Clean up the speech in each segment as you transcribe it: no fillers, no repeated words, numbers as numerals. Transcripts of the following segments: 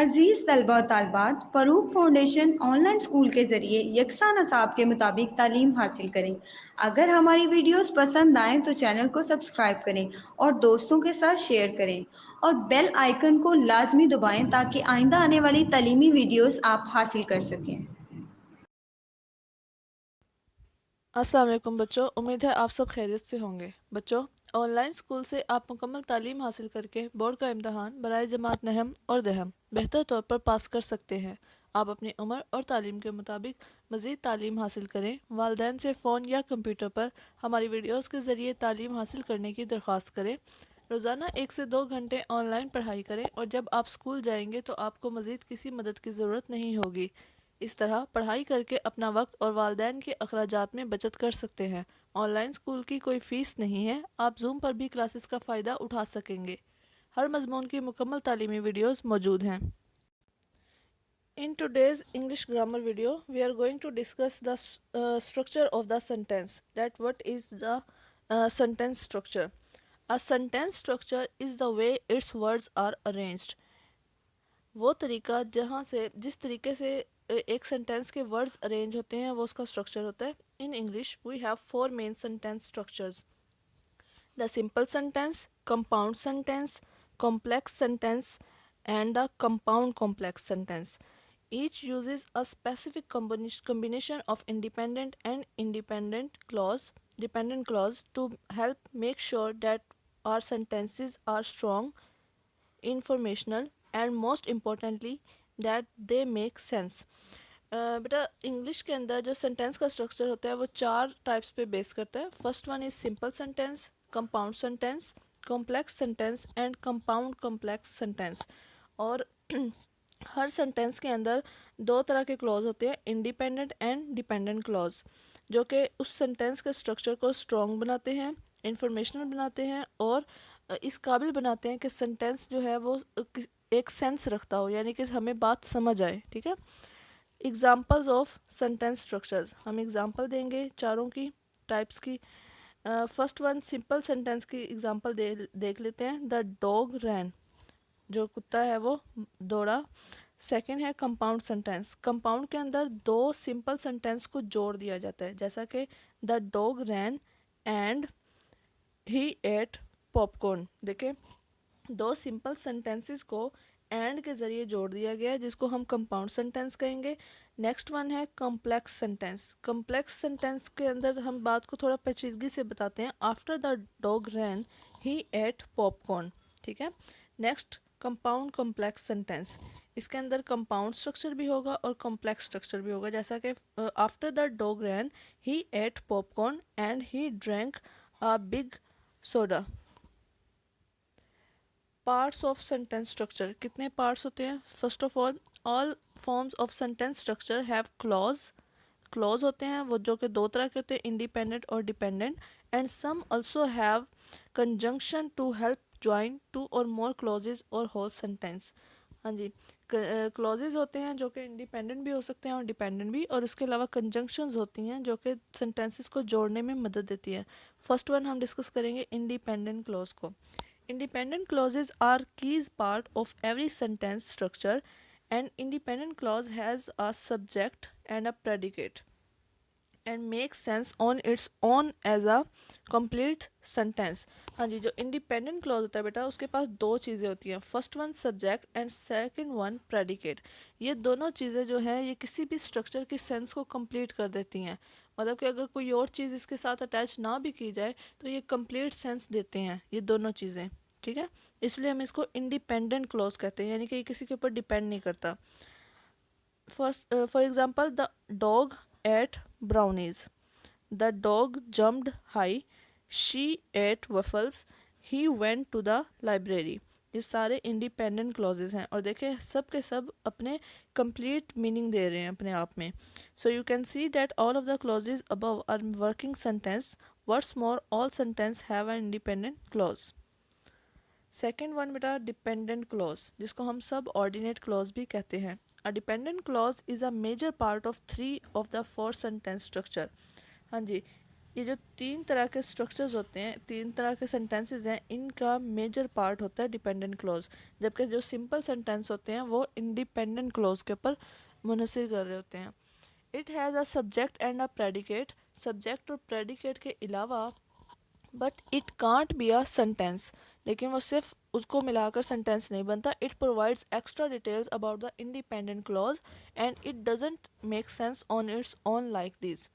अजीज़ तलबा और तालबात, Farooq foundation online school के ज़रिए यकसा नसाब के मुताबिक तालीम हासिल करें। अगर हमारी वीडियोस पसंद आएँ तो चैनल को सब्सक्राइब करें और दोस्तों के साथ शेयर करें और बेल आइकन को लाजमी दबाएं ताकि आइंदा आने वाली तालीमी वीडियोस आप हासिल कर सकें। अस्सलाम वालेकुम बच्चों, उम्मीद है आप सब खैरियत से होंगे। बच्चों, ऑनलाइन स्कूल से आप मुकम्मल तालीम हासिल करके बोर्ड का इम्तहान बराए जमात नहम और दहम बेहतर तौर पर पास कर सकते हैं। आप अपनी उम्र और तालीम के मुताबिक मज़ीद तालीम हासिल करें। वालिदैन से फ़ोन या कंप्यूटर पर हमारी वीडियोज़ के ज़रिए तालीम हासिल करने की दरख्वास्त करें। रोज़ाना 1 से 2 घंटे ऑनलाइन पढ़ाई करें और जब आप स्कूल जाएंगे तो आपको मज़ीद किसी मदद की ज़रूरत नहीं होगी। इस तरह पढ़ाई करके अपना वक्त और वालिदैन के अखराजात में बचत कर सकते हैं। ऑनलाइन स्कूल की कोई फ़ीस नहीं है, आप जूम पर भी क्लासेस का फ़ायदा उठा सकेंगे। हर मजमून की मुकम्मल तालीमी वीडियोज़ मौजूद हैं। In today's English grammar video, we are going to discuss the structure of the sentence. That what is the sentence structure? A sentence structure is the way its words are arranged. वो तरीका जहाँ से जिस तरीके से एक sentence के words arrange होते हैं वो उसका स्ट्रक्चर होता है। In English we have 4 main sentence structures: the simple sentence, compound sentence, complex sentence and the compound complex sentence. Each uses a specific combination of dependent clause to help make sure that our sentences are strong, informational and most importantly that they make sense. बेटा, English के अंदर जो sentence का structure होता है वो 4 types पे base करता है। First one is simple sentence, compound sentence, complex sentence and compound complex sentence. और हर सेंटेंस के अंदर 2 तरह के क्लॉज होते हैं, इंडिपेंडेंट एंड डिपेंडेंट क्लॉज, जो कि उस सेंटेंस के स्ट्रक्चर को स्ट्रॉन्ग बनाते हैं, इंफॉर्मेशनल बनाते हैं और इस काबिल बनाते हैं कि सेंटेंस जो है वो एक सेंस रखता हो, यानी कि हमें बात समझ आए। ठीक है। एग्जाम्पल्स ऑफ सेंटेंस स्ट्रक्चर्स, हम एग्जाम्पल देंगे चारों की टाइप्स की। फर्स्ट वन सिंपल सेंटेंस की एग्जाम्पल देख लेते हैं। द डॉग रैन, जो कुत्ता है वो दौड़ा। सेकंड है कंपाउंड सेंटेंस। कंपाउंड के अंदर 2 सिंपल सेंटेंस को जोड़ दिया जाता है, जैसा कि the dog ran and he ate popcorn. देखें, 2 सिंपल सेंटेंसेस को एंड के ज़रिए जोड़ दिया गया है, जिसको हम कंपाउंड सेंटेंस कहेंगे। नेक्स्ट वन है कॉम्प्लेक्स सेंटेंस। कॉम्प्लेक्स सेंटेंस के अंदर हम बात को थोड़ा पेचीदगी से बताते हैं। After the dog ran he ate popcorn. ठीक है। नेक्स्ट कंपाउंड कॉम्प्लेक्स सेंटेंस, इसके अंदर कंपाउंड स्ट्रक्चर भी होगा और कॉम्प्लेक्स स्ट्रक्चर भी होगा, जैसा कि after the dog ran he ate popcorn and he drank a big soda. Parts of sentence structure, कितने पार्ट्स होते हैं? First of all forms of sentence structure have clause होते हैं वो, जो कि 2 तरह के होते हैं, इंडिपेंडेंट और dependent. And some also have conjunction to help join 2 or more clauses or whole sentence. हाँ जी, क्लॉजेज होते हैं जो कि इंडिपेंडेंट भी हो सकते हैं और डिपेंडेंट भी, और इसके अलावा कंजंक्शंस होती हैं जो कि सेंटेंसेस को जोड़ने में मदद देती हैं। फर्स्ट वन हम डिस्कस करेंगे इंडिपेंडेंट क्लॉज को। Independent clauses are keys part of every sentence structure. An independent clause has a subject and a predicate and makes sense on its own as a complete sentence. हाँ जी, जो independent clause होता है बेटा, उसके पास 2 चीज़ें होती हैं। First one subject and second one predicate. ये दोनों चीज़ें जो हैं ये किसी भी स्ट्रक्चर की सेंस को कंप्लीट कर देती हैं। मतलब कि अगर कोई और चीज़ इसके साथ अटैच ना भी की जाए तो ये कंप्लीट सेंस देते हैं ये दोनों चीज़ें। ठीक है, इसलिए हम इसको इंडिपेंडेंट क्लॉज कहते हैं, यानी कि ये किसी के ऊपर डिपेंड नहीं करता। First for example, the dog ate brownies, the dog jumped high, she ate waffles, he went to the library. ये सारे इंडिपेंडेंट क्लॉजेज हैं और देखें सब के सब अपने कंप्लीट मीनिंग दे रहे हैं अपने आप में। So you can see that all of the clauses above are working sentence. What's more, all sentence have an independent clause. Second one बेटा डिपेंडेंट क्लॉज, जिसको हम सब ऑर्डिनेट क्लॉज भी कहते हैं। A dependent clause is a major part of 3 of the 4 sentence structure. हाँ जी, ये जो तीन तरह के स्ट्रक्चर्स होते हैं, तीन तरह के सेंटेंसेस हैं, इनका मेजर पार्ट होता है डिपेंडेंट क्लॉज, जबकि जो सिंपल सेंटेंस होते हैं वो इंडिपेंडेंट क्लॉज के ऊपर मुनहसर कर रहे होते हैं। It has a subject and a predicate, subject और प्रेडिकेट के अलावा, but it can't be a sentence, लेकिन वो सिर्फ उसको मिलाकर सेंटेंस नहीं बनता। It provides extra details about the independent clause and it doesn't make sense on its own like this.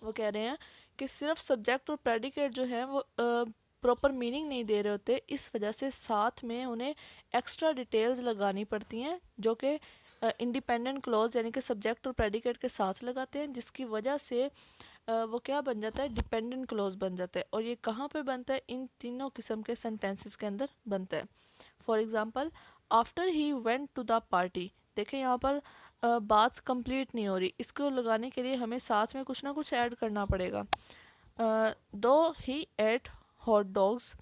वो कह रहे हैं कि सिर्फ सब्जेक्ट और प्रेडिकेट जो है वो प्रॉपर मीनिंग नहीं दे रहे होते, इस वजह से साथ में उन्हें एक्स्ट्रा डिटेल्स लगानी पड़ती हैं जो कि इंडिपेंडेंट क्लॉज यानी कि सब्जेक्ट और प्रेडिकेट के साथ लगाते हैं, जिसकी वजह से वो क्या बन जाता है, डिपेंडेंट क्लॉज बन जाता है। और ये कहाँ पे बनता है, इन तीनों किस्म के सेंटेंसेस के अंदर बनता है। For example, after he went to the party, देखें यहाँ पर बात कंप्लीट नहीं हो रही, इसको लगाने के लिए हमें साथ में कुछ ना कुछ ऐड करना पड़ेगा। दो ही एट हॉट डॉग्स,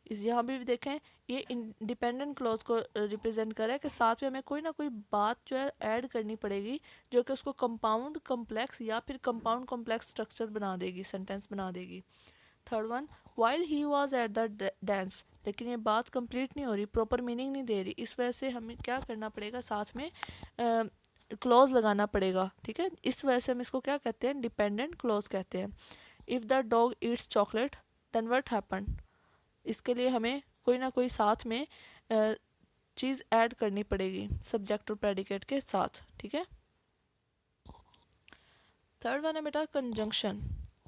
इस यहाँ भी देखें ये इंडिपेंडेंट क्लॉज को रिप्रेजेंट कर रहा है कि साथ में हमें कोई ना कोई बात जो है ऐड करनी पड़ेगी जो कि उसको कंपाउंड कॉम्प्लेक्स या फिर कंपाउंड कॉम्प्लेक्स स्ट्रक्चर बना देगी, सेंटेंस बना देगी। Third one, while he was at the dance, लेकिन ये बात कंप्लीट नहीं हो रही, प्रॉपर मीनिंग नहीं दे रही, इस वजह से हमें क्या करना पड़ेगा, साथ में क्लॉज लगाना पड़ेगा। ठीक है, इस वजह से हम इसको क्या कहते हैं, डिपेंडेंट क्लॉज कहते हैं। If the dog eats chocolate then what happen, इसके लिए हमें कोई ना कोई साथ में चीज़ ऐड करनी पड़ेगी सब्जेक्ट और प्रेडिकेट के साथ। ठीक है, थर्ड वन है बेटा कंजंक्शन।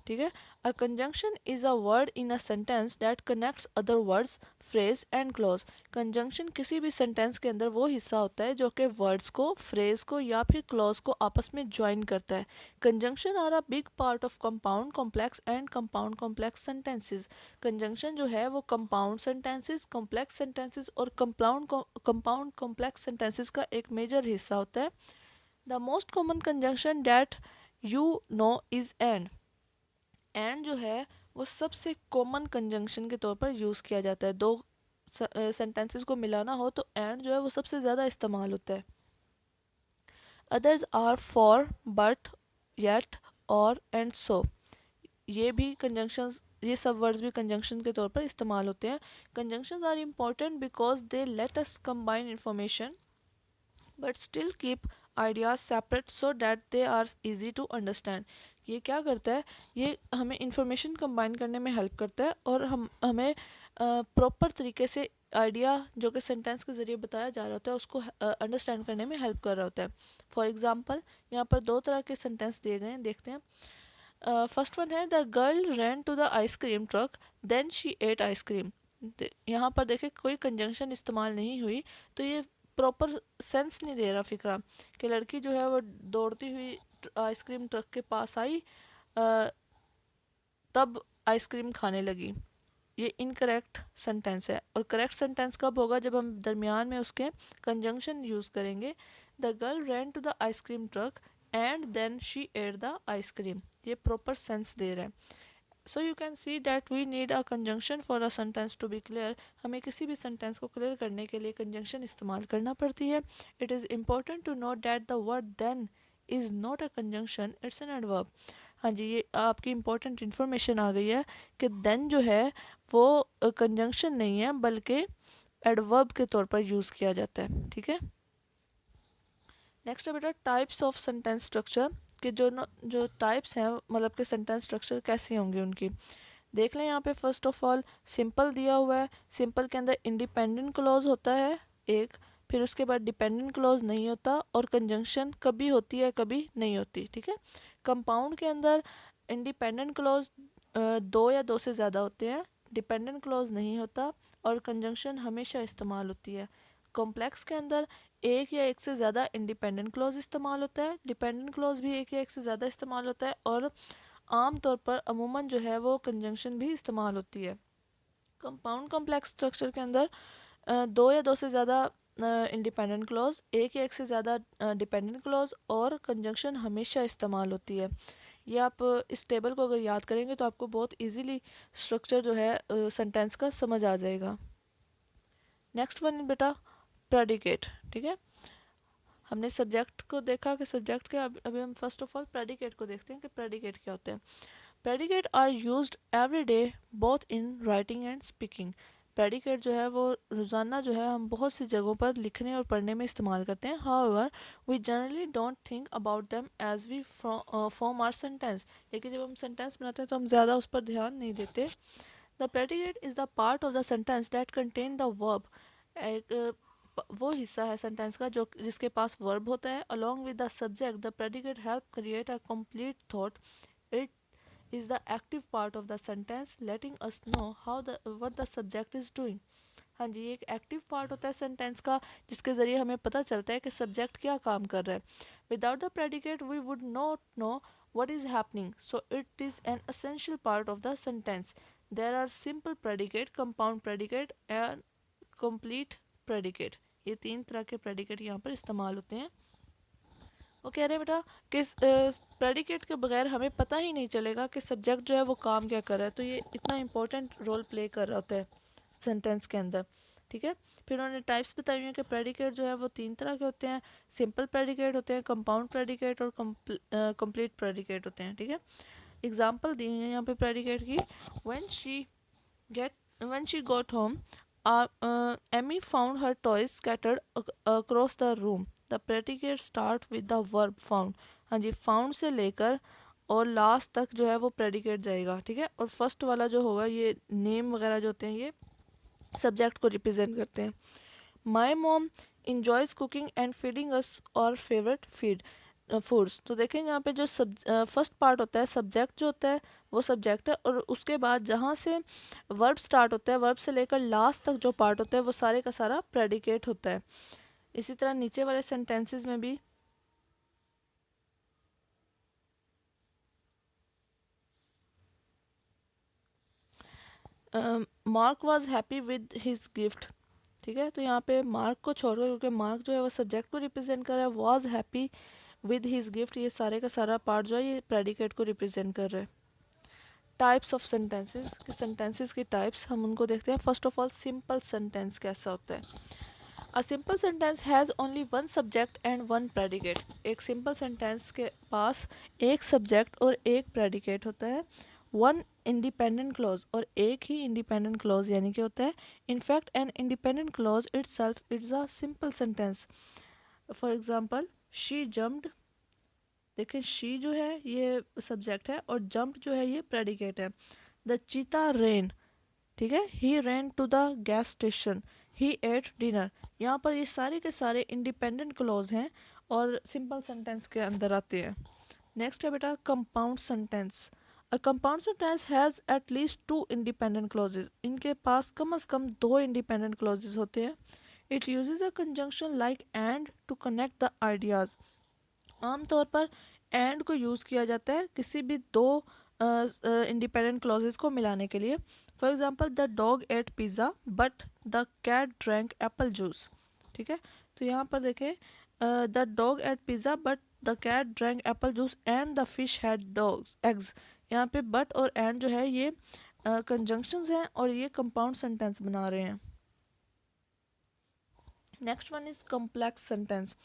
ठीक है, a conjunction is a word in a sentence that connects other words, phrase and clause. Conjunction किसी भी सेंटेंस के अंदर वो हिस्सा होता है जो कि वर्ड्स को, फ्रेज को या फिर क्लॉज को आपस में ज्वाइन करता है। Conjunction are a big part of compound complex and compound complex sentences. Conjunction जो है वो कंपाउंड सेंटेंसेस, कॉम्प्लेक्स सेंटेंसेस और कंपाउंड कॉम्प्लेक्स सेंटेंसेस का एक मेजर हिस्सा होता है। The most common conjunction that you know is and. And जो है वो सबसे कॉमन कंजंक्शन के तौर पर यूज़ किया जाता है। दो सेंटेंसेस को मिलाना हो तो एंड जो है वो सबसे ज़्यादा इस्तेमाल होता है। Others are for, but, yet, or and so. ये भी कंजंक्शंस, ये सब वर्ड्स भी कंजंक्शन के तौर पर इस्तेमाल होते हैं। Conjunctions are important because they let us combine information but still keep ideas separate so that they are easy to understand. ये क्या करता है, ये हमें इंफॉर्मेशन कंबाइन करने में हेल्प करता है और हमें प्रॉपर तरीके से आइडिया जो कि सेंटेंस के ज़रिए बताया जा रहा होता है उसको अंडरस्टैंड करने में हेल्प कर रहा होता है। फॉर एग्जांपल, यहाँ पर दो तरह के सेंटेंस दिए गए हैं, देखते हैं। फर्स्ट वन है the girl ran to the ice cream truck then she ate ice cream. यहाँ पर देखें कोई कंजंक्शन इस्तेमाल नहीं हुई, तो ये प्रॉपर सेंस नहीं दे रहा फिक्रा कि लड़की जो है वो दौड़ती हुई आइसक्रीम ट्रक के पास आई, तब आइसक्रीम खाने लगी। ये इनकरेक्ट सेंटेंस है। और करेक्ट सेंटेंस कब होगा, जब हम दरमियान में उसके कंजंक्शन यूज़ करेंगे। The girl ran to the ice cream truck and then she ate the ice cream, ये प्रॉपर सेंस दे रहा है। So you can see that we need a conjunction for a sentence to be clear. हमें किसी भी sentence को clear करने के लिए कंजंक्शन इस्तेमाल करना पड़ती है। It is important to note that the word then is not a conjunction, it's an adverb. हाँ जी, ये आपकी इम्पोर्टेंट इन्फॉर्मेशन आ गई है कि देन जो है वो कंजंक्शन नहीं है बल्कि एडवर्ब के तौर पर यूज़ किया जाता है। ठीक है, नेक्स्ट है बेटा टाइप्स ऑफ सेंटेंस स्ट्रक्चर, कि जो टाइप्स हैं मतलब कि सेंटेंस स्ट्रक्चर कैसी होंगी उनकी। देख लें यहाँ पे फर्स्ट ऑफ ऑल सिंपल दिया हुआ है। सिंपल के अंदर इंडिपेंडेंट क्लॉज होता है एक, फिर उसके बाद डिपेंडेंट क्लॉज नहीं होता और कंजंक्शन कभी होती है कभी नहीं होती। ठीक है, कंपाउंड के अंदर इंडिपेंडेंट क्लॉज दो या दो से ज़्यादा होते हैं, डिपेंडेंट क्लॉज नहीं होता और कंजंक्शन हमेशा इस्तेमाल होती है। कॉम्प्लेक्स के अंदर एक या एक से ज़्यादा इंडिपेंडेंट क्लॉज इस्तेमाल होता है, डिपेंडेंट क्लॉज भी एक या एक से ज़्यादा इस्तेमाल होता है और आम तौर पर अमूमन जो है वो कंजंक्शन भी इस्तेमाल होती है। कंपाउंड कॉम्प्लेक्स स्ट्रक्चर के अंदर दो या दो से ज़्यादा इंडिपेंडेंट क्लॉज, एक या एक से ज़्यादा डिपेंडेंट क्लॉज और कंजंक्शन हमेशा इस्तेमाल होती है। ये आप इस टेबल को अगर याद करेंगे तो आपको बहुत इजीली स्ट्रक्चर जो है सेंटेंस का समझ आ जाएगा। नेक्स्ट वन बेटा प्रेडिकेट। ठीक है, हमने सब्जेक्ट को देखा कि सब्जेक्ट के, अभी हम फर्स्ट ऑफ ऑल प्रेडिकेट को देखते हैं कि प्रेडिकेट क्या होते हैं। Predicate are used every day both in writing and speaking. Predicate जो है वो रोज़ाना जो है हम बहुत सी जगहों पर लिखने और पढ़ने में इस्तेमाल करते हैं। However we generally don't think about them as we form our sentence. लेकिन जब हम सेंटेंस बनाते हैं तो हम ज़्यादा उस पर ध्यान नहीं देते। The predicate is the part of the sentence that contain the verb. एक वो हिस्सा है सेंटेंस का जो जिसके पास वर्ब होता है। Along with the subject the predicate help create a complete thought. It is the active part of the sentence letting us know what the subject is doing। हाँ जी, ये एक एक्टिव पार्ट होता है सेंटेंस का जिसके ज़रिए हमें पता चलता है कि सब्जेक्ट क्या काम कर रहा है। Without the predicate we would not know what is happening, so it is an essential part of the sentence। there are simple predicate, compound predicate and complete predicate। ये तीन तरह के predicate यहाँ पर इस्तेमाल होते हैं। वो कह रहे हैं बेटा कि प्रेडिकेट के बगैर हमें पता ही नहीं चलेगा कि सब्जेक्ट जो है वो काम क्या कर रहा है। तो ये इतना इम्पोर्टेंट रोल प्ले कर रहा होता है सेंटेंस के अंदर। ठीक है, फिर उन्होंने टाइप्स बताई हुई हैं कि प्रेडिकेट जो है वो तीन तरह के होते हैं। सिंपल प्रेडिकेट होते हैं, कंपाउंड प्रेडिकेट और कंप्लीट प्रेडिकेट होते हैं। ठीक है, एग्जाम्पल दी हुई है यहाँ पे प्रेडिकेट की। when she got home, Amy found her toys scattered across the room। The predicate start with the verb found। हाँ जी, found से लेकर और लास्ट तक जो है वो predicate जाएगा। ठीक है, और फर्स्ट वाला जो होगा ये नेम वगैरह जो होते हैं ये सब्जेक्ट को रिप्रेजेंट करते हैं। My mom enjoys cooking and feeding us our favourite foods. तो देखें यहाँ पे जो फर्स्ट पार्ट होता है सब्जेक्ट जो होता है वो सब्जेक्ट है, और उसके बाद जहाँ से वर्ब स्टार्ट होता है वर्ब से लेकर लास्ट तक जो पार्ट होता है वो सारे का सारा प्रेडिकेट होता है। इसी तरह नीचे वाले सेंटेंसेस में भी mark was happy with his gift. ठीक है, तो यहाँ पे मार्क को छोड़कर, क्योंकि मार्क जो है वो सब्जेक्ट को रिप्रेजेंट कर रहा है, was happy with his gift ये सारे का सारा पार्ट जो है ये प्रेडिकेट को रिप्रेजेंट कर रहा है। टाइप्स ऑफ सेंटेंसेस, कि सेंटेंसेस की टाइप्स हम उनको देखते हैं। First of all simple sentence कैसा होता है। A simple sentence has only one subject and one predicate. एक सिंपल सेंटेंस के पास एक सब्जेक्ट और एक प्रेडिकेट होता है। वन इंडिपेंडेंट क्लॉज, और एक ही इंडिपेंडेंट क्लॉज यानी कि होता है। In fact N independent clause itself it's a simple sentence. For example she jumped. देखिए शी जो है ये सब्जेक्ट है और जंप जो है ये प्रेडिकेट है। द चीता रेन। ठीक है, he ran to the gas station. He ate dinner. यहाँ पर ये सारे के सारे इंडिपेंडेंट क्लॉज हैं और सिंपल सेंटेंस के अंदर आते हैं। नेक्स्ट है बेटा compound sentence. A compound sentence has at least two independent clauses. इनके पास कम से कम दो इंडिपेंडेंट क्लॉजेज होते हैं। It uses a conjunction like and to connect the ideas. आमतौर पर एंड को यूज़ किया जाता है किसी भी दो इंडिपेंडेंट क्लॉजेज को मिलाने के लिए। For example the dog ate pizza but the cat drank apple juice. ठीक है, तो यहाँ पर देखें the dog ate pizza but the cat drank apple juice and the fish had dogs eggs. यहाँ पे बट और एंड जो है ये कंजंक्शंस हैं और ये कंपाउंड सेंटेंस बना रहे हैं। Next one is complex sentence.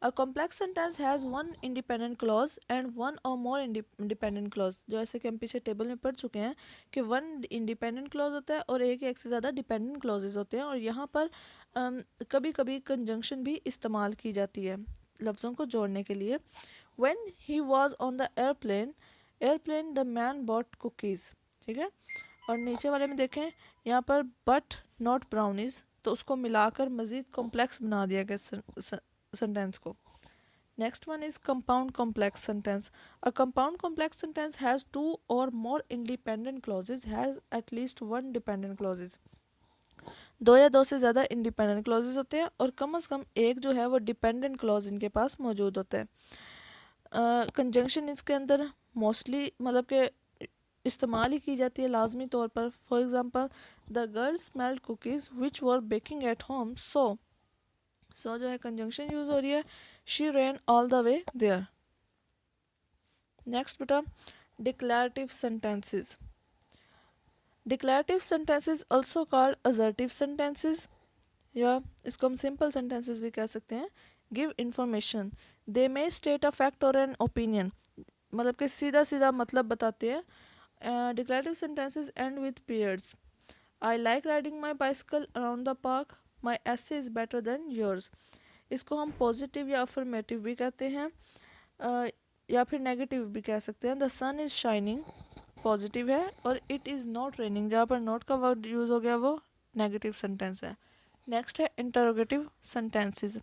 A complex sentence has one independent clause and one or more independent clause। जो ऐसे कि हम पीछे टेबल में पढ़ चुके हैं कि वन इंडिपेंडेंट क्लॉज होता है और एक से ज़्यादा डिपेंडेंट क्लॉजेज होते हैं। और यहाँ पर कभी कभी कंजंक्शन भी इस्तेमाल की जाती है लफ्ज़ों को जोड़ने के लिए। When he was on the airplane the man bought cookies। ठीक है, और नीचे वाले में देखें यहाँ पर but not brownies, तो उसको मिलाकर मज़ीद कॉम्प्लेक्स बना दिया गया सेंटेंस को। Next one is compound complex sentence. A compound complex sentence has two or more independent clauses has at least one dependent clauses. दो या दो से ज़्यादा इंडिपेंडेंट क्लॉजेज होते हैं और कम से कम एक जो है वो डिपेंडेंट क्लॉज इनके पास मौजूद होता है। कंजंक्शन इसके अंदर मोस्टली मतलब कि इस्तेमाल ही की जाती है लाजमी तौर पर। For example the girl smelled cookies which were baking at home so जो है कंजंक्शन यूज हो रही है। She ran all the way there. Next बेटा declarative sentences. Declarative sentences also called assertive sentences, या इसको हम सिंपल सेंटेंसेस भी कह सकते हैं। Give information. They may state a fact or an opinion. मतलब कि सीधा सीधा मतलब बताते हैं Declarative sentences end with periods. I like riding my bicycle around the park. My essay is better than yours. इसको हम पॉजिटिव या अफर्मेटिव भी कहते हैं, या फिर नेगेटिव भी कह सकते हैं. The sun is shining positive है, और इट इज़ नॉट रेनिंग जहाँ पर नॉट का वर्ड यूज़ हो गया वो नेगेटिव सेंटेंस है. नेक्स्ट है इंटरोगेटिव सेंटेंसेस.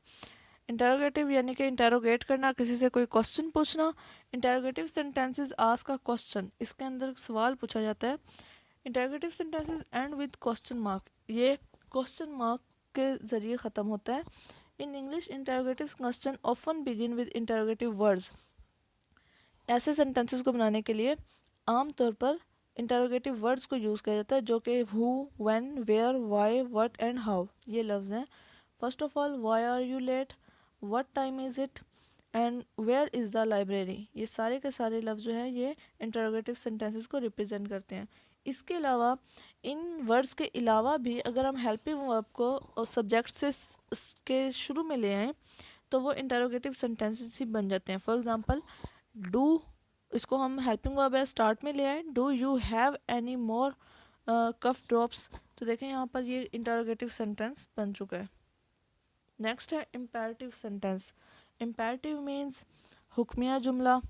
इंटरोगेटिव यानी कि इंटरोगेट करना, किसी से कोई क्वेश्चन पूछना. Interrogative sentences ask a question, इसके अंदर सवाल पूछा जाता है. Interrogative sentences and with question mark, ये क्वेश्चन मार्क के ज़रिए ख़त्म होता है. In English interrogative question often begin with interrogative words. ऐसे सेंटेंसेस को बनाने के लिए आमतौर पर इंटरोगेटिव वर्ड्स को यूज़ किया जाता है, जो कि who, when, where, why, what and how ये लफ्ज़ हैं. First of all, why are you late, what time is it, and where is the library. ये सारे के सारे लफ्ज़ जो हैं ये इंटरोगेटिव सेंटेंसेस को रिप्रेजेंट करते हैं. इसके अलावा इन वर्ड्स के अलावा भी अगर हम हेल्पिंग वर्ब को सब्जेक्ट से के शुरू में ले आएँ तो वो इंटरोगेटिव सेंटेंसेस ही बन जाते हैं. फॉर एग्जांपल, डू, इसको हम हेल्पिंग वर्ब है स्टार्ट में ले आए. Do you have any more cough drops, तो देखें यहाँ पर ये इंटरोगेटिव सेंटेंस बन चुका है. नेक्स्ट है इम्पेरेटिव सेंटेंस. इम्पेरेटिव मीन्स हुक्मिया जुमला.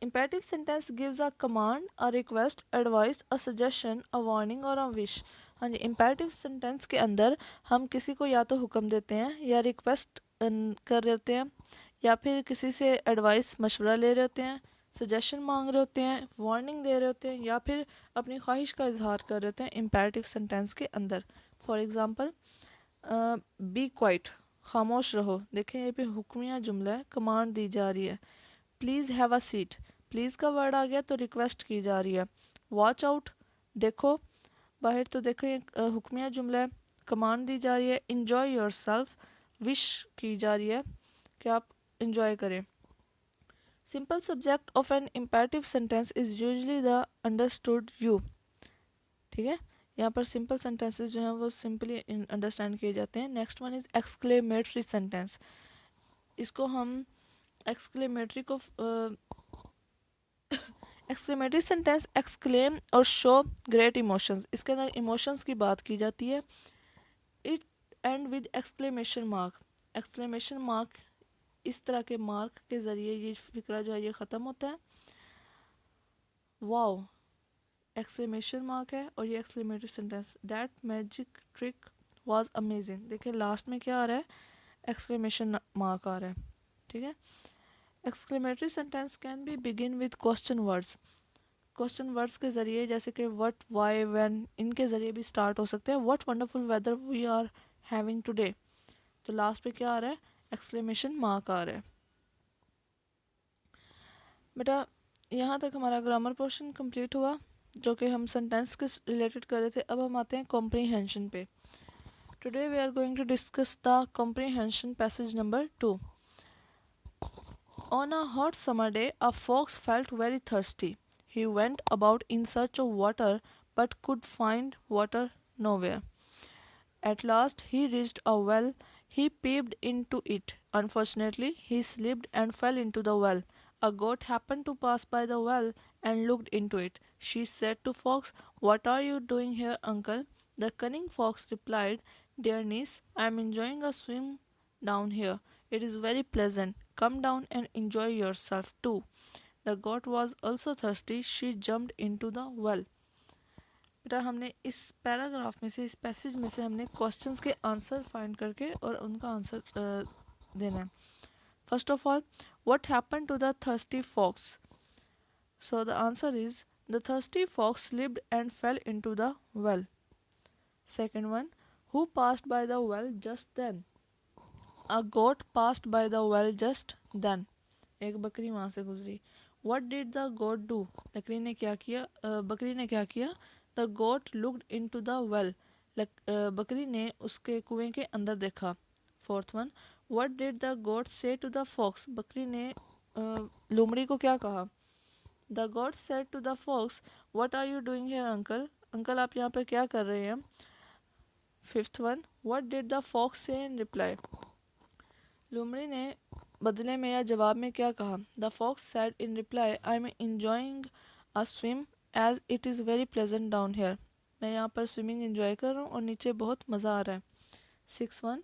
Imperative sentence gives a command, a request, advice, a suggestion, a warning और a wish. हाँ जी, imperative sentence के अंदर हम किसी को या तो हुक्म देते हैं या रिक्वेस्ट कर रहे होते हैं, या फिर किसी से एडवाइस मशवरा ले रहे होते हैं, सजेशन मांग रहे होते हैं, वार्निंग दे रहे होते हैं, या फिर अपनी ख्वाहिश का इजहार कर रहे होते हैं imperative sentence के अंदर. फॉर एग्ज़ाम्पल, बी क्वाइट, खामोश रहो. देखें ये पे हुक्मिया जुमला है, कमांड दी जा रही है. Please have a seat, please का वर्ड आ गया तो रिक्वेस्ट की जा रही है. वॉच आउट, देखो बाहर, तो देखो ये हुक्मिया जुमला है, कमांड दी जा रही है. इन्जॉय योर सेल्फ, विश की जा रही है कि आप इंजॉय करें. Simple subject of an imperative sentence is usually the understood you. ठीक है, यहाँ पर सिंपल सेंटेंसेस जो हैं वो सिंपली अंडरस्टैंड किए जाते हैं. Next one is exclamatory sentence. इसको हम एक्सक्लेमेटरी को एक्सक्लेमेटरी सेंटेंस एक्सक्लेम और शो ग्रेट इमोशंस, इसके अंदर इमोशंस की बात की जाती है. It and with exclamation mark. Exclamation mark, इस तरह के मार्क के ज़रिए ये फिक्रा जो है ये ख़त्म होता है. वाओ, एक्सक्लेमेशन मार्क है और ये exclamatory sentence. That magic trick was amazing. देखिए लास्ट में क्या आ रहा है, एक्सक्लेमेशन मार्क आ रहा है. ठीक है, exclamatory sentence can be begin with question words. Question words के ज़रिए जैसे कि व्हाट, व्हाई, व्हेन, इनके ज़रिए भी स्टार्ट हो सकते हैं. What wonderful weather we are having today, तो लास्ट पे क्या आ रहा है, एक्सक्लेमेशन मार्क आ रहा है. बेटा यहाँ तक हमारा ग्रामर पोर्शन कंप्लीट हुआ जो कि हम सेंटेंस के रिलेटेड कर रहे थे. अब हम आते हैं कॉम्प्रीहेंशन पे. Today we are going to discuss the comprehension passage number 2. On a hot summer day, a fox felt very thirsty. He went about in search of water but could find water nowhere. At last, he reached a well. He peeped into it. Unfortunately, he slipped and fell into the well. A goat happened to pass by the well and looked into it. She said to Fox, "What are you doing here, uncle?" The cunning fox replied, "Dear niece, I am enjoying a swim down here. It is very pleasant. Come down and enjoy yourself too." The goat was also thirsty. She jumped into the well. बेटा हमने इस paragraph में से, इस passage में से हमने questions के आंसर फाइंड करके और उनका आंसर देना है. First of all, what happened to the thirsty fox? So the answer is the thirsty fox slipped and fell into the well. Second one, who passed by the well just then? A goat passed by the well just then. एक बकरी वहाँ से गुजरी. What did the goat do? बकरी ने क्या किया? The goat looked into the well. बकरी ने उसके कुएं के अंदर देखा. Fourth one, what did the goat say to the fox? बकरी ने लोमड़ी को क्या कहा? The goat said to the fox, what are you doing here uncle? Uncle आप यहाँ पे क्या कर रहे हैं? Fifth one, what did the fox say in reply? लोमड़ी ने बदले में या जवाब में क्या कहा? The fox said in reply, I am enjoying a swim as it is very pleasant down here. मैं यहाँ पर स्विमिंग एंजॉय कर रहा हूँ और नीचे बहुत मज़ा आ रहा है. 6-1.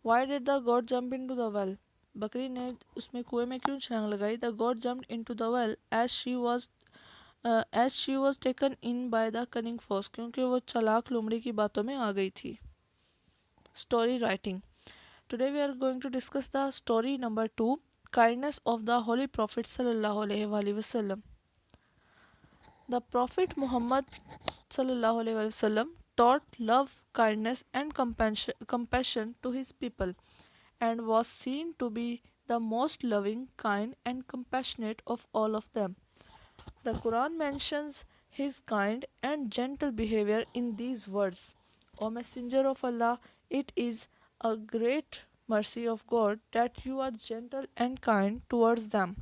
Why did the goat jump into the well? बकरी ने उसमें कुएं में क्यों छलांग लगाई? The goat jumped into the well as she was taken in by the cunning fox. क्योंकि वो चालाक लोमड़ी की बातों में आ गई थी. Story writing. Today we are going to discuss the story number 2, kindness of the Holy Prophet sallallahu alaihi wasallam. The Prophet Muhammad sallallahu alaihi wasallam taught love, kindness, and compassion to his people, and was seen to be the most loving, kind, and compassionate of all of them. The Quran mentions his kind and gentle behavior in these words: O Messenger of Allah, it is a great mercy of God that you are gentle and kind towards them.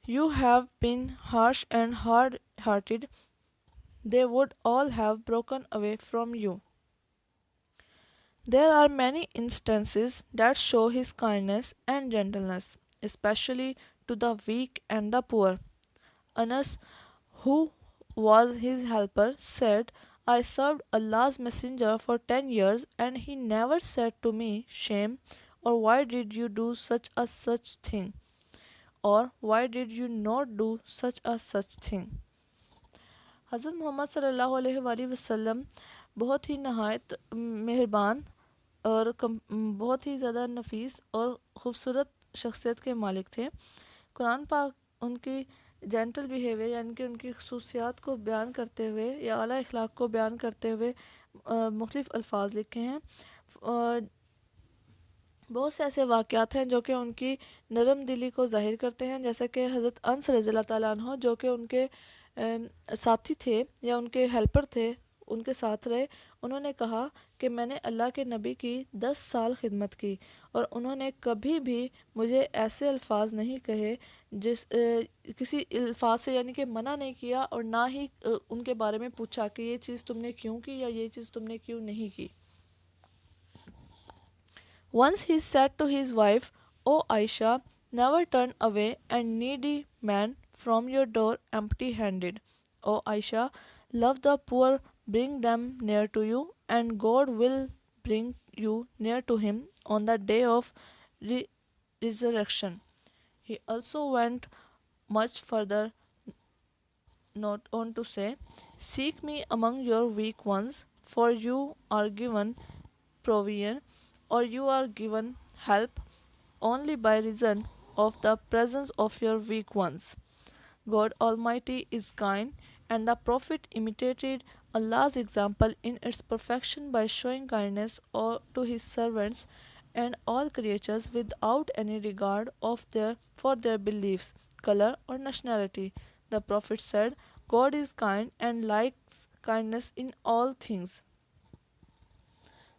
You have been harsh and hard hearted, they would all have broken away from you. There are many instances that show his kindness and gentleness, especially to the weak and the poor. Anas, who was his helper, said, I served Allah's messenger for 10 years and he never said to me, Shame, or why did you do such thing, or why did you not do such thing. हज़रत मोहम्मद सल्लल्लाहु अलैहि वसल्लम बहुत ही नहायत मेहरबान और बहुत ही ज़्यादा नफीस और ख़ूबसूरत शख्सियत के मालिक थे. कुरान पाक उनकी जेंटल बिहेवियर यानी कि उनकी खसूसियात को बयान करते हुए या आला अखलाक को बयान करते हुए मुख्तलिफ़ अल्फाज लिखे हैं. बहुत से ऐसे वाक़यात हैं जो कि उनकी नरम दिली को ज़ाहिर करते हैं, जैसा कि हज़रत अनस रज़ियल्लाहु ताला अन्हु जो कि उनके साथी थे या उनके हेल्पर थे, उनके साथ रहे. उन्होंने कहा कि मैंने अल्लाह के नबी की 10 साल खिदमत की और उन्होंने कभी भी मुझे ऐसे अल्फाज नहीं कहे किसी अल्फाज से यानी कि मना नहीं किया और ना ही उनके बारे में पूछा कि ये चीज़ तुमने क्यों की या ये चीज़ तुमने क्यों नहीं की. Once he said to his wife, O Aisha, never turn away a needy man from your door empty-handed. O Aisha, love the poor, bring them near to you, and God will bring you near to him on the day of resurrection. He also went much further, not on to say, Seek me among your weak ones, for you are given provision, or you are given help only by reason of the presence of your weak ones. God Almighty is kind, and the Prophet imitated Allah's example in its perfection by showing kindness to his servants and all creatures without any regard for their beliefs, color, or nationality. The Prophet said, God is kind and likes kindness in all things.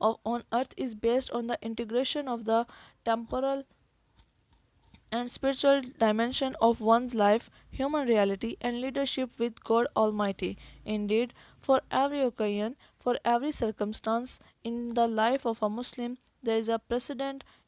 on earth is based on the integration of the temporal and spiritual dimension of one's life, human reality, and leadership with God Almighty. Indeed, for every occasion, for every circumstance in the life of a Muslim, there is a precedent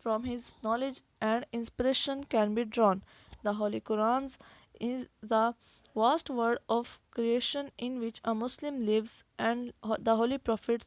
From his knowledge and inspiration can be drawn. The Holy Quran is the vast word of creation in which a Muslim lives, and the Holy Prophet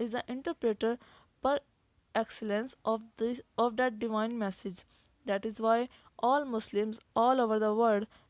is the interpreter per excellence of that divine message. That is why all Muslims all over the world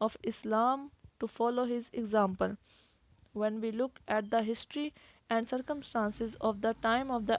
of Islam to follow his example. When we look at the history and circumstances of the time of the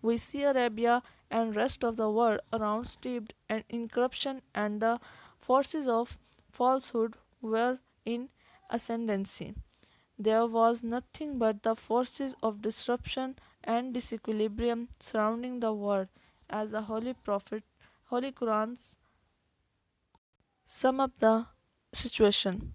we see Arabia and rest of the world around steeped in corruption, and the forces of falsehood were in ascendancy. There was nothing but the forces of disruption and disequilibrium surrounding the world, as the Holy Quran sum up the situation.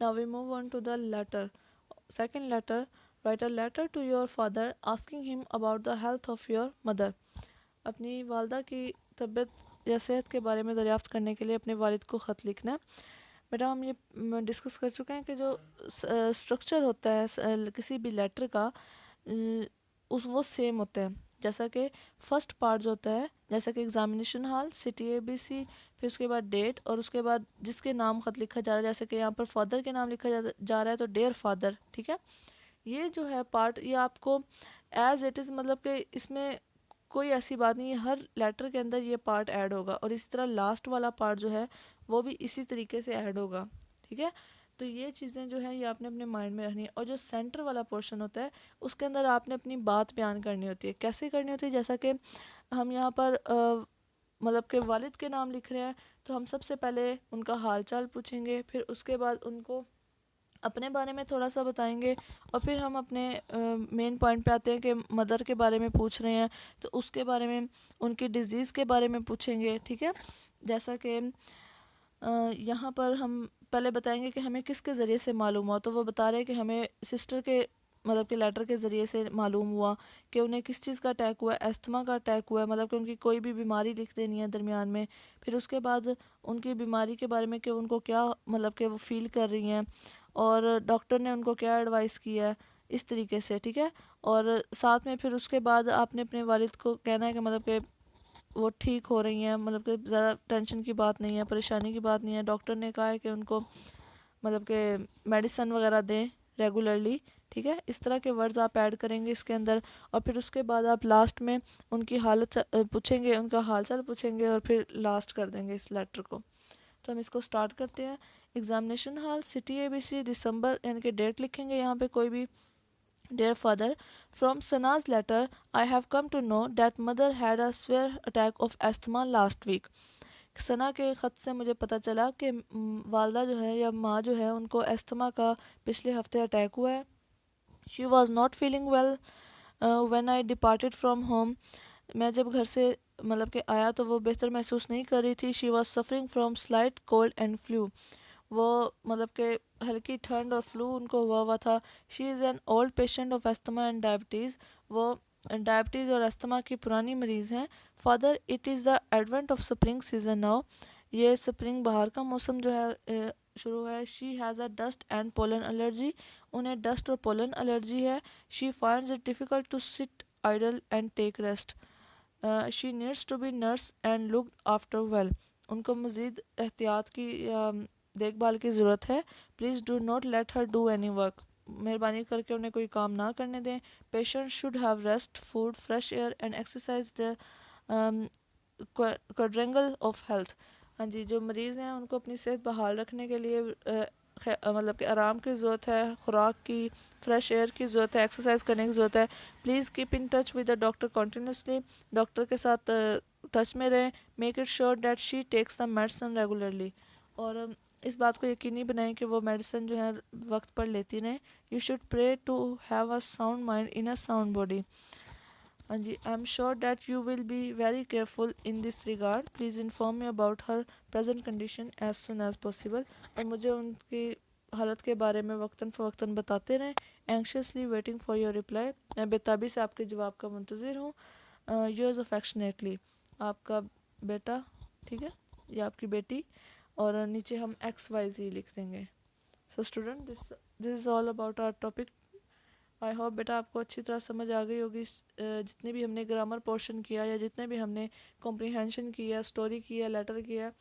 Now we move on to the letter. Second letter write a letter to your father asking him about the health of your mother. अपनी वालदा की तबीयत या सेहत के बारे में दरियाफ्त करने के लिए अपने वालिद को ख़त लिखना है। बेटा हम ये डिस्कस कर चुके हैं कि जो स्ट्रक्चर होता है किसी भी लेटर का उस वो सेम होता है। जैसा कि फर्स्ट पार्ट जो होता है, जैसा कि एग्जामिनेशन हॉल, सिटी ABC, फिर उसके बाद डेट, और उसके बाद जिसके नाम ख़त लिखा जा रहा है, जैसे कि यहाँ पर फादर के नाम लिखा जा रहा है तो डेयर फादर। ठीक है, ये जो है पार्ट ये आपको एज इट इज़, मतलब कि इसमें कोई ऐसी बात नहीं है, हर लेटर के अंदर ये पार्ट ऐड होगा, और इसी तरह लास्ट वाला पार्ट जो है वो भी इसी तरीके से ऐड होगा। ठीक है, तो ये चीज़ें जो है ये आपने अपने माइंड में रखनी है। और जो सेंटर वाला पोर्शन होता है उसके अंदर आपने अपनी बात बयान करनी होती है। कैसे करनी होती है? जैसा कि हम यहाँ पर मतलब के वालिद के नाम लिख रहे हैं तो हम सबसे पहले उनका हाल चाल पूछेंगे, फिर उसके बाद उनको अपने बारे में थोड़ा सा बताएंगे, और फिर हम अपने मेन पॉइंट पे आते हैं कि मदर के बारे में पूछ रहे हैं तो उसके बारे में, उनकी डिज़ीज़ के बारे में पूछेंगे। ठीक है, जैसा कि यहाँ पर हम पहले बताएंगे कि हमें किसके ज़रिए से मालूम हुआ, तो वो बता रहे हैं कि हमें सिस्टर के मतलब कि लेटर के ज़रिए से मालूम हुआ कि उन्हें किस चीज़ का अटैक हुआ है, अस्थमा का अटैक हुआ है, मतलब कि उनकी कोई भी बीमारी लिख देनी है दरमियान में। फिर उसके बाद उनकी बीमारी के बारे में कि उनको क्या मतलब कि वो फ़ील कर रही हैं और डॉक्टर ने उनको क्या एडवाइस किया है, इस तरीके से। ठीक है, और साथ में फिर उसके बाद आपने अपने वालिद को कहना है कि मतलब कि वो ठीक हो रही हैं, मतलब कि ज़्यादा टेंशन की बात नहीं है, परेशानी की बात नहीं है, डॉक्टर ने कहा है कि उनको मतलब कि मेडिसिन वगैरह दें रेगुलरली। ठीक है, इस तरह के वर्ड्स आप ऐड करेंगे इसके अंदर, और फिर उसके बाद आप लास्ट में उनकी हालत पूछेंगे, उनका हाल चाल पूछेंगे, और फिर लास्ट कर देंगे इस लेटर को। तो हम इसको स्टार्ट करते हैं। एग्जामिनेशन हॉल, सिटी ABC, दिसंबर, यानी कि डेट लिखेंगे यहाँ पे कोई भी। Dear father, from Sana's letter, I have come to know that mother had a severe attack of asthma last week. सना के ख़त से मुझे पता चला कि वालदा जो है या माँ जो है उनको अस्थमा का पिछले हफ्ते अटैक हुआ है। She was not feeling well when I departed from home. मैं जब घर से मतलब कि आया तो वो बेहतर महसूस नहीं कर रही थी। She was suffering from slight cold and flu. वो मतलब कि हल्की ठंड और फ्लू उनको हुआ था। She is an old patient of asthma and diabetes. वो डायबिटीज़ और अस्थमा की पुरानी मरीज़ हैं। Father, it is the advent of spring season now. ये स्प्रिंग बहार का मौसम जो है शुरू है। She has a dust and pollen allergy. उन्हें डस्ट और पोलन एलर्जी है। She finds it difficult to sit idle and take rest. She needs to be nurse and looked after well. उनको मज़ीद एहतियात की देखभाल की ज़रूरत है। Please do not let her do any work. मेहरबानी करके उन्हें कोई काम ना करने दें। Patient should have rest, food, fresh air and exercise the quadrangle of health. हाँ जी, जो मरीज़ हैं उनको अपनी सेहत बहाल रखने के लिए मतलब कि आराम की ज़रूरत है, खुराक की, फ्रेश एयर की ज़रूरत है, एक्सरसाइज करने की ज़रूरत है। Please keep in touch with the doctor continuously. Doctor के साथ टच में रहें। Make it sure that she takes the medicine regularly. और इस बात को यकीनी बनाएं कि वो मेडिसिन जो है वक्त पर लेती रहें। You should pray to have a sound mind in a sound body. हाँ जी, I am sure that you will be very careful in this regard. Please inform me about her present condition as soon as possible. और मुझे उनकी हालत के बारे में वक्तन फ़वक्तन बताते रहें। Anxiously waiting for your reply. मैं बेताबी से आपके जवाब का मुंतज़िर हूँ। योर्स अफेक्शनेटली, आपका बेटा। ठीक है, या आपकी बेटी। और नीचे हम XYZ लिख देंगे। So student, this is all about our topic. I hope बेटा आपको अच्छी तरह समझ आ गई होगी। जितने भी हमने ग्रामर पोर्शन किया या जितने भी हमने कॉम्प्रीहेंशन किया, स्टोरी किया, लेटर किया,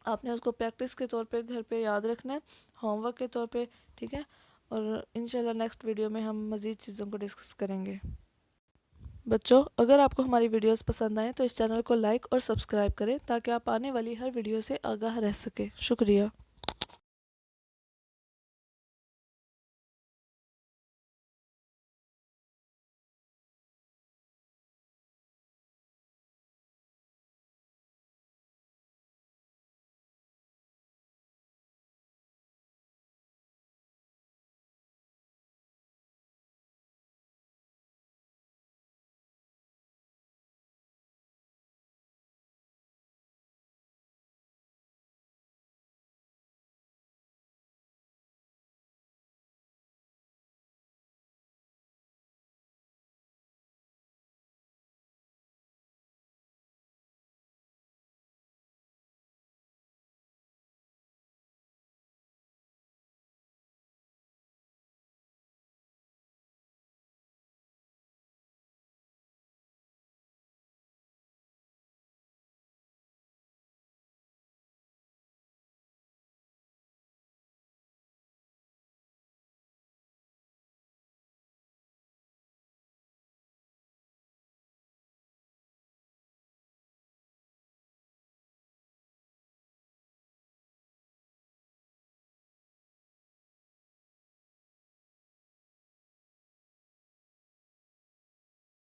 आपने उसको प्रैक्टिस के तौर पे घर पे याद रखना है, होमवर्क के तौर पे। ठीक है, और इंशाल्लाह नेक्स्ट वीडियो में हम मज़ीद चीज़ों को डिस्कस करेंगे। बच्चों, अगर आपको हमारी वीडियोस पसंद आए तो इस चैनल को लाइक और सब्सक्राइब करें ताकि आप आने वाली हर वीडियो से आगाह रह सकें। शुक्रिया।